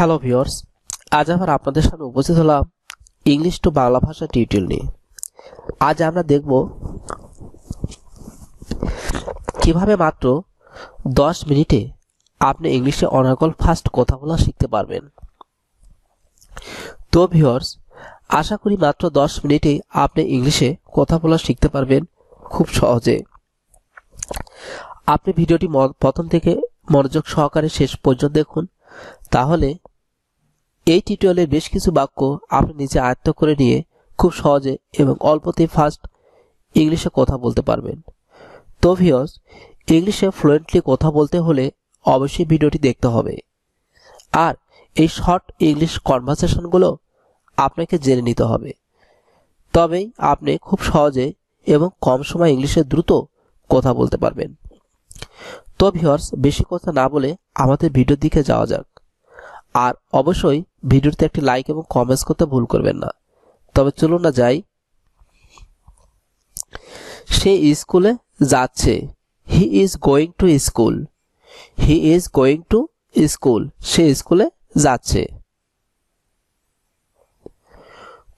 Hello viewers, আজ আবার আপনাদের সামনে উপস্থিত হলাম ইংলিশ টু বাংলা ভাষা টিউটোরিয়াল নিয়ে। আজ আমরা দেখব কিভাবে মাত্র 10 মিনিটে আপনি ইংলিশে অনর্গল ফাস্ট কথা বলা শিখতে পারবেন। তো ভিউয়ার্স, আশা করি মাত্র 10 মিনিটেই আপনি ইংলিশে কথা বলা শিখতে পারবেন খুব সহজে। আপনি ভিডিওটি প্রথম থেকে মনোযোগ সহকারে শেষ পর্যন্ত দেখুন, তাহলে এই টিউটোরিয়ালের বেশ কিছু বাক্য আপনি নিজে আয়ত্ত করে নিয়ে খুব সহজে এবং অল্পতেই ফাস্ট ইংলিশে কথা বলতে পারবেন। তো ভিউয়ার্স, ইংলিশে ফ্লুয়েন্টলি কথা বলতে হলে অবশ্যই ভিডিওটি দেখতে হবে, আর এই শর্ট ইংলিশ কনভারসেশনগুলো আপনাকে জেনে নিতে হবে। তবেই আপনি খুব সহজে এবং কম সময় ইংলিশে দ্রুত কথা বলতে পারবেন। তো ভিউয়ার্স, বেশি কথা না বলে আমাদের ভিডিওর দিকে যাওয়া যাক। আর অবশ্যই ভিডিওতে একটি লাইক এবং কমেন্টস করতে ভুল করবেন না। তবে চলুন না যাই। সে স্কুলে যাচ্ছে। He is going to school. He is going to school. সে স্কুলে যাচ্ছে।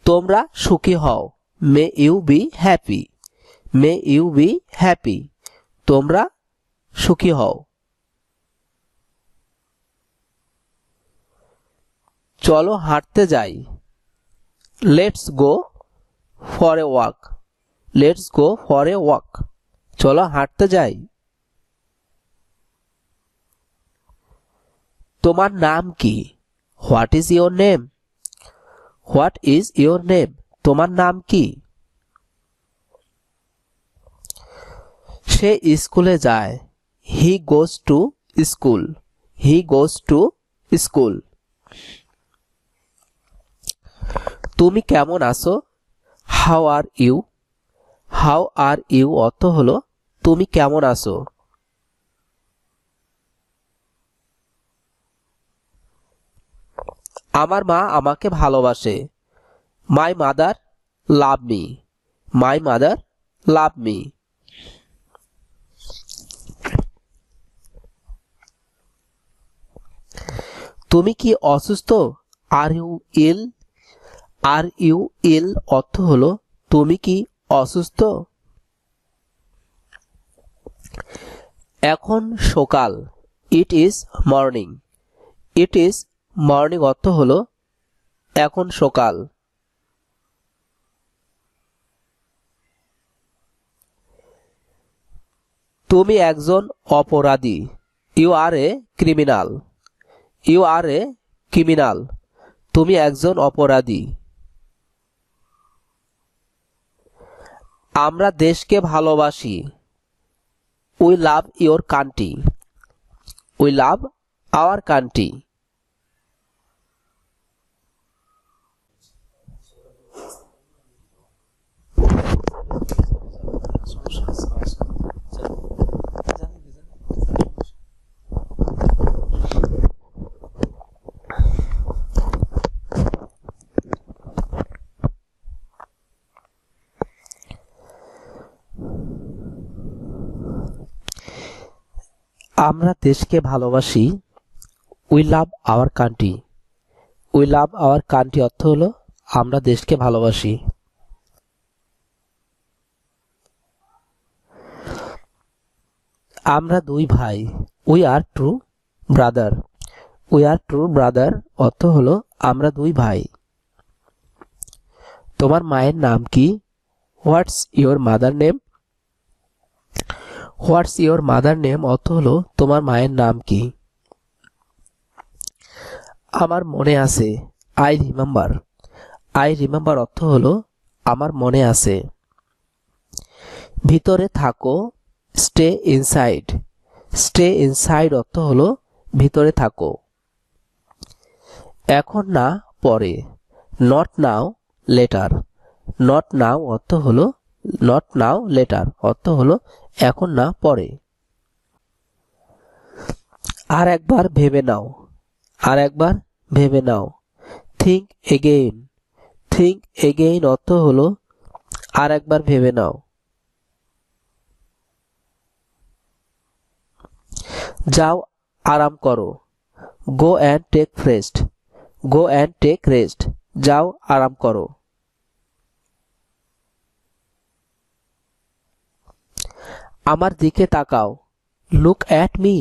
তোমরা সুখী হও। May you be happy. May you be happy. তোমরা সুখী হও। চলো হাঁটতে যাই। Let's go for a walk. Let's go for a walk. চলো হাঁটতে যাই। তোমার নাম কি? What is your name? What is your name? তোমার নাম কি? সে স্কুলে যায়। He goes to school. He goes to school. তুমি কেমন আছো? How are you? How are you অর্থ হলো তুমি কেমন আছো। আমার মা আমাকে ভালোবাসে। My mother love me. My mother love me. তুমি কি অসুস্থ? Are you ill? Are you ইল অর্থ হলো তুমি কি অসুস্থ। এখন সকাল। It is morning. It is morning অর্থ হলো এখন সকাল। তুমি একজন অপরাধী। You are a criminal. You are a criminal. তুমি একজন অপরাধী। আমরা দেশকে ভালোবাসি। We love your country. We love our country. আমরা দেশকে ভালোবাসি। We love our country. We love our country অর্থ হলো আমরা দেশকে ভালোবাসি। আমরা দুই ভাই। We are two brother. We are two brother অর্থ হলো আমরা দুই ভাই। তোমার মায়ের নাম কি? What's your mother name? What's your mother name অর্থ হলো তোমার মায়ের নাম কি। আমার মনে আছে। I remember. আই রিমেম্বার অর্থ হলো আমার মনে আছে। ভিতরে থাকো। Stay inside. স্টে ইনসাইড অর্থ হলো ভিতরে থাকো। এখন না পরে। Not now later. Not now অর্থ হলো নট নাও লেটার অর্থ হলো এখন না পরে। আর একবার ভেবে নাও। আর একবার ভেবে নাও। Think again. থিঙ্ক এগেইন অর্থ হলো আর একবার ভেবে নাও। যাও আরাম করো। Go and take rest. Go and take rest, যাও আরাম করো। আমার দিকে তাকাও, look at me.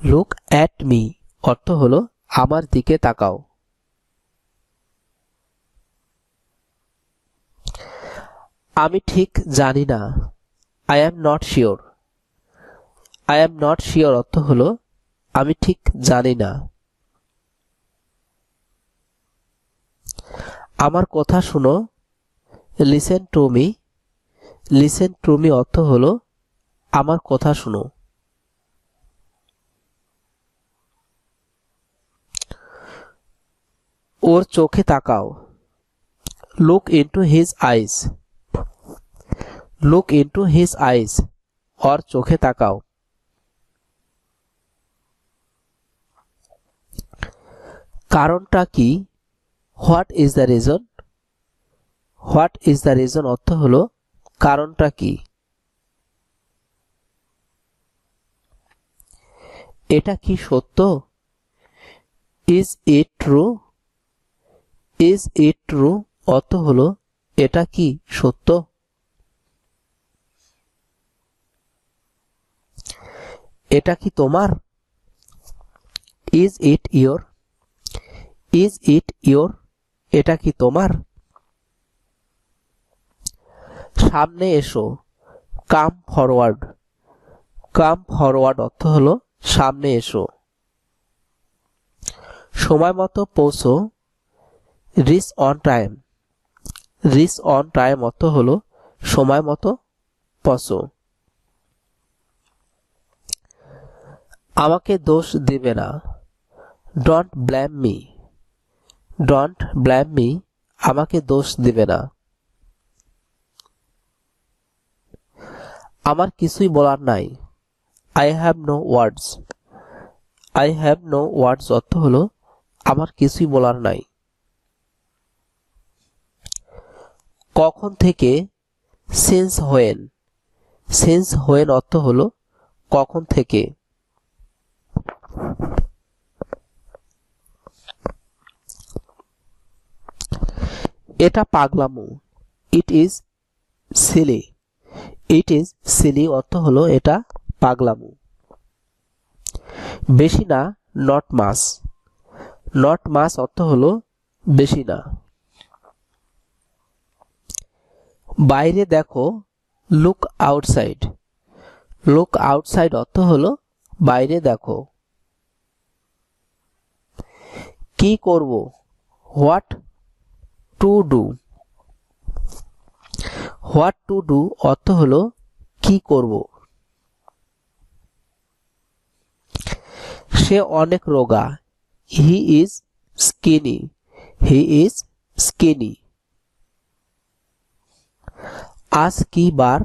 Look at me অর্থ হলো আমার দিকে তাকাও। আমি ঠিক জানি না, I am not sure. I am not sure অর্থ হলো আমি ঠিক জানি না। আমার কথা শুনো, listen to me. Listen to me অর্থ হলো আমার কথা শুনো। ওর চোখে তাকাও, look into his eyes. Look into his eyes, ওর চোখে তাকাও। কারণটা কি, what is the reason. What is the reason অর্থ হলো কারণটা কি। এটা কি সত্য, is it true. Is it true অর্থ হলো এটা কি সত্য। এটা কি তোমার, is it your. Is it your, এটা কি তোমার। সামনে এসো, কাম ফরওয়ার্ড। কাম ফরওয়ার্ড অর্থ হলো সামনে এসো। সময় মতো পৌঁছো, reach on time. Reach on time অর্থ হলো সময় মতো পৌঁছো। আমাকে দোষ দিবে না, don't blame me. Don't blame me, আমাকে দোষ দিবে না। আমার কিছুই বলার নাই, I have no words. I have no words অর্থ হলো আমার কিছুই বলার নাই। কখন থেকে, সিন্স হোয়েন। সিন্স হোয়েন অর্থ হলো কখন থেকে। এটা পাগলামো, it is silly. It is silly অর্থ হলো এটা পাগলামো। বেশি না, নট মাস। নট মাস অর্থ হলো বেশি না। বাইরে দেখো, লুক আউটসাইড। লুক আউটসাইড অর্থ হলো বাইরে দেখো। কি করব, what to do. What to do অর্থ হলো কি করব। সে অনেক রোগা, he is skinny. He is skinny. আজ কি বার,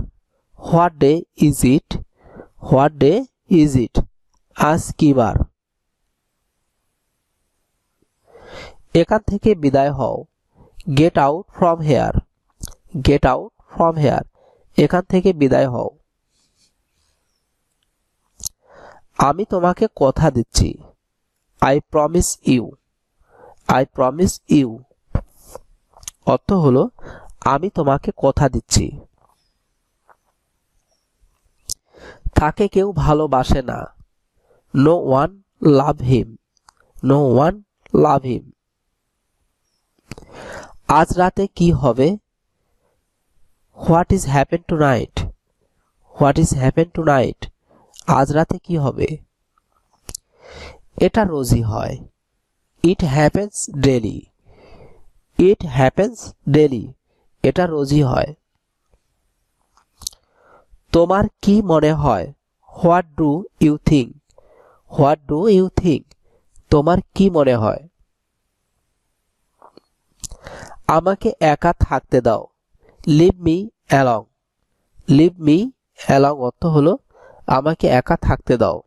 what day is it. What day is it, আজ কি বার। এখান থেকে বিদায় হও, get out from here. Get out from here, এখান থেকে বিদায় হও। আমি তোমাকে কথা দিচ্ছি, I promise you. I promise you অর্থ হলো আমি তোমাকে কথা দিচ্ছি। তাকে কেউ ভালোবাসে না, no one love him. No one love him. আজ রাতে কি হবে, what is happen tonight. What is happen tonight, আজ রাতে কি হবে। এটা রোজই হয়, it happens daily. It happens daily, এটা রোজই হয়। তোমার কি মনে হয়, what do you think. What do you think, তোমার কি মনে হয়। আমাকে একা থাকতে দাও, leave me along. Leave me along অর্থ হলো আমাকে একা থাকতে দাও।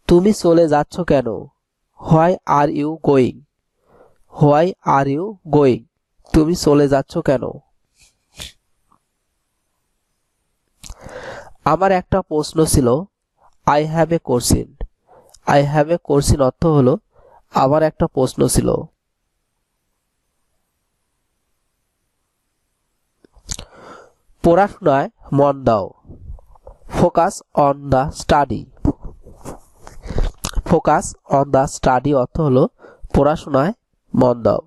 তুমি চলে যাচ্ছ কেন, why are you going. Why are you going, তুমি চলে যাচ্ছ কেন। আমার একটা প্রশ্ন ছিল, I have a question. I have a question অর্থ হলো আমার একটা প্রশ্ন ছিল। পড়াশোনায় মন দাও, focus on the study. Focus on the study অর্থ হলো পড়াশোনায় মন দাও।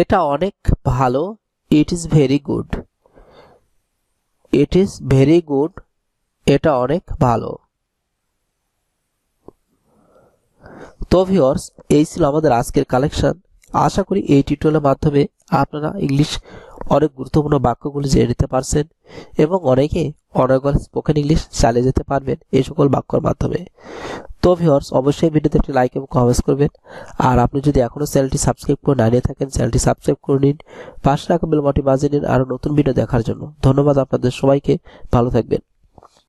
এটা অনেক ভালো, it is very good. It is very good, এটা অনেক ভালো। তো ভিউয়ার্স, এই ছিল আমাদের আজকের কালেকশন। আশা করি এই টিউটোরিয়ালের মাধ্যমে আপনারা ইংলিশ অনেক গুরুত্বপূর্ণ বাক্যগুলি জেনে নিতে পারছেন এবং অনেকে অনর্গল স্পোকেন ইংলিশ চালিয়ে যেতে পারবেন এই সকল বাক্যর মাধ্যমে। তো ভিউয়ার্স, অবশ্যই ভিডিওতে একটি লাইক এবং কমেন্টস করবেন। আর আপনি যদি এখনো চ্যানেলটি সাবস্ক্রাইব করে না নিয়ে থাকেন, চ্যানেলটি সাবস্ক্রাইব করে নিন, পাশে রাখা বেল বাটনটি বাজিয়ে নিন আরো নতুন ভিডিও দেখার জন্য। ধন্যবাদ আপনাদের সবাইকে, ভালো থাকবেন।